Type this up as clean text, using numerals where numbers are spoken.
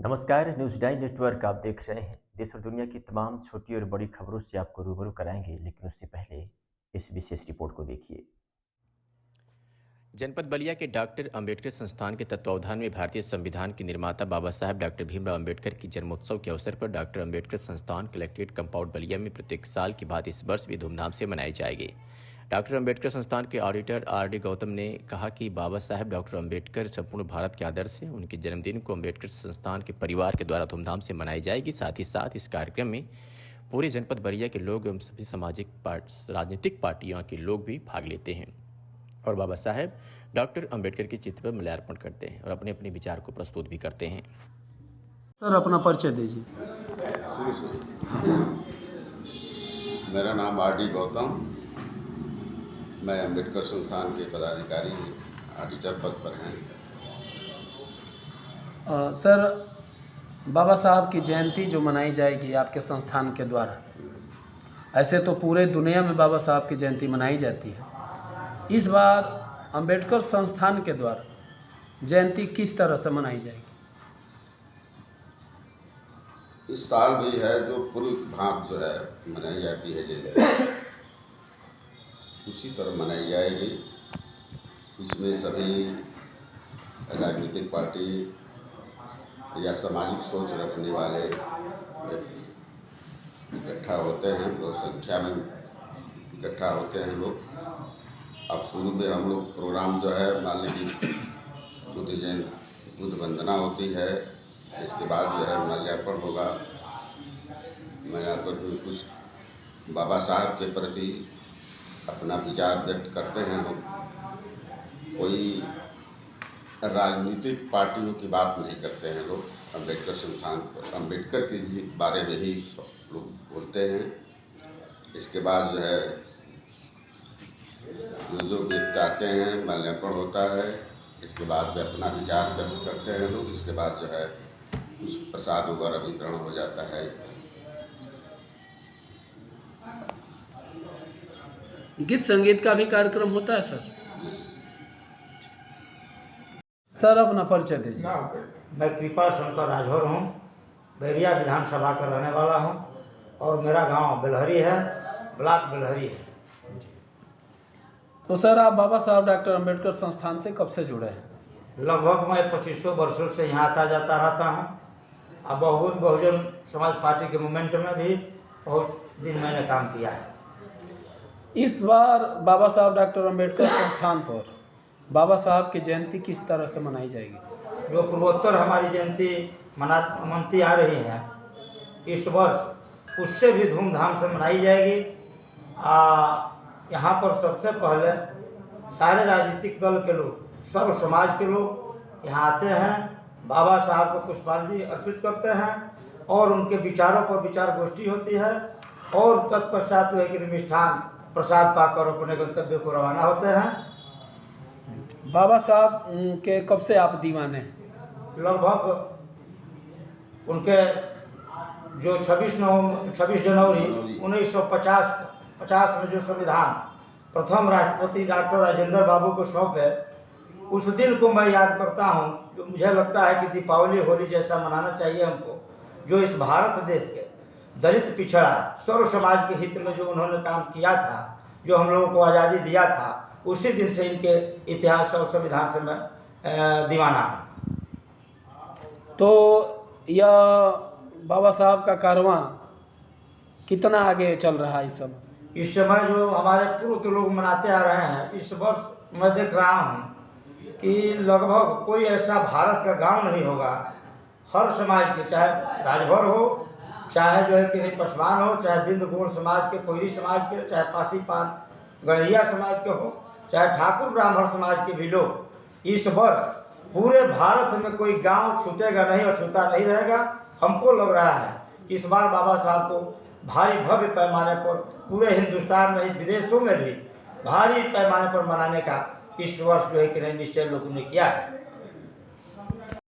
नमस्कार, news 9 network आप देख रहे हैं। देश और दुनिया की तमाम छोटी और बड़ी खबरों से आपको रूबरू कराएंगे, लेकिन उससे पहले इस विशेष रिपोर्ट को देखिए। जनपद बलिया के डॉक्टर अंबेडकर संस्थान के तत्वावधान में भारतीय संविधान के निर्माता बाबा साहब डॉक्टर भीमराव अंबेडकर की जन्मोत्सव के अवसर पर डॉक्टर अंबेडकर संस्थान कलेक्ट्रेट कंपाउंड बलिया में प्रत्येक साल की बात इस वर्ष भी धूमधाम से मनाई जाएगी। डॉक्टर अंबेडकर संस्थान के ऑडिटर आर.डी. गौतम ने कहा कि बाबा साहब डॉक्टर अंबेडकर संपूर्ण भारत के आदर्श हैं। उनके जन्मदिन को अंबेडकर संस्थान के परिवार के द्वारा धूमधाम से मनाई जाएगी। साथ ही साथ इस कार्यक्रम में पूरे जनपद बलिया के लोग एवं सभी राजनीतिक पार्टियों के लोग भी भाग लेते हैं और बाबा साहेब डॉक्टर अंबेडकर के चित्र पर माल्यार्पण करते हैं और अपने अपने विचार को प्रस्तुत भी करते हैं। सर, अपना परिचय दीजिए। मेरा नाम आर.डी. गौतम, मैं अंबेडकर संस्थान के पदाधिकारी ऑडिटर पद पर हैं। सर, बाबा साहब की जयंती जो मनाई जाएगी आपके संस्थान के द्वारा, ऐसे तो पूरे दुनिया में बाबा साहब की जयंती मनाई जाती है। इस बार अंबेडकर संस्थान के द्वारा जयंती किस तरह से मनाई जाएगी? इस साल भी है जो पूर्व भांत जो है मनाई जाती है जयंती, उसी तरह मनाई जाएगी। इसमें सभी राजनीतिक पार्टी या सामाजिक सोच रखने वाले व्यक्ति इकट्ठा होते हैं, बहुत संख्या में इकट्ठा होते हैं लोग। अब शुरू में हम लोग प्रोग्राम जो है मान लीजिए बुद्ध वंदना होती है, इसके बाद जो है माल्यार्पण होगा। माल्यार्पण में कुछ बाबा साहब के प्रति अपना विचार व्यक्त करते हैं लोग। कोई राजनीतिक पार्टियों की बात नहीं करते हैं लोग। अंबेडकर संस्थान पर अंबेडकर के जी बारे में ही सब लोग बोलते हैं। इसके बाद जो है जो व्यक्ति आते हैं, माल्यार्पण होता है। इसके बाद वे अपना विचार व्यक्त करते हैं लोग। इसके बाद जो है कुछ प्रसाद वगैरह वितरण हो जाता है। गीत संगीत का भी कार्यक्रम होता है सर? सर, अपना परिचय दीजिए। मैं कृपा शंकर राजभर हूँ, बैरिया विधानसभा का रहने वाला हूँ और मेरा गांव बेलहरी है, ब्लॉक बेलहरी है। तो सर, आप बाबा साहब डॉक्टर अंबेडकर संस्थान से कब से जुड़े हैं? लगभग मैं 2500 वर्षों से यहाँ आता जाता रहता हूँ। अब बहुजन समाज पार्टी के मूवमेंट में भी बहुत दिन मैंने काम किया है। इस बार बाबा साहब डॉक्टर अंबेडकर संस्थान पर बाबा साहब की जयंती किस तरह से मनाई जाएगी? जो पूर्वोत्तर हमारी जयंती मनती आ रही है, इस वर्ष उससे भी धूमधाम से मनाई जाएगी। यहाँ पर सबसे पहले सारे राजनीतिक दल के लोग, सर्व समाज के लोग यहाँ आते हैं, बाबा साहब को पुष्पांजलि अर्पित करते हैं और उनके विचारों पर विचार गोष्ठी होती है और तत्पश्चात वह मिष्ठान प्रसाद पाकर अपने गंतव्य को रवाना होते हैं। बाबा साहब के कब से आप दीवाने हैं? लगभग उनके जो 26 जनवरी 1950 में जो संविधान प्रथम राष्ट्रपति डॉक्टर राजेंद्र बाबू को सौंपे, उस दिन को मैं याद करता हूँ। जो मुझे लगता है कि दीपावली होली जैसा मनाना चाहिए हमको। जो इस भारत देश के दलित पिछड़ा सर्व समाज के हित में जो उन्होंने काम किया था, जो हम लोगों को आज़ादी दिया था, उसी दिन से इनके इतिहास और संविधान से मैं दीवाना हूँ। तो यह बाबा साहब का कारवां कितना आगे चल रहा है इस समय? इस समय जो हमारे पूर्व के लोग मनाते आ रहे हैं, इस वर्ष मैं देख रहा हूँ कि लगभग कोई ऐसा भारत का गांव नहीं होगा, हर समाज के, चाहे राजभर हो, चाहे जो है कि पसवान हो, चाहे बिंद गोड़ समाज के, कोयरी समाज के, चाहे पासीपान गणरिया समाज के हो, चाहे ठाकुर ब्राह्मण समाज के भी लोग, इस वर्ष पूरे भारत में कोई गांव छूटेगा नहीं और छूटा नहीं रहेगा। हमको लग रहा है कि इस बार बाबा साहब को भारी भव्य पैमाने पर पूरे हिंदुस्तान में, विदेशों में भी भारी पैमाने पर मनाने का इस वर्ष जो है कि निश्चय लोगों ने किया है।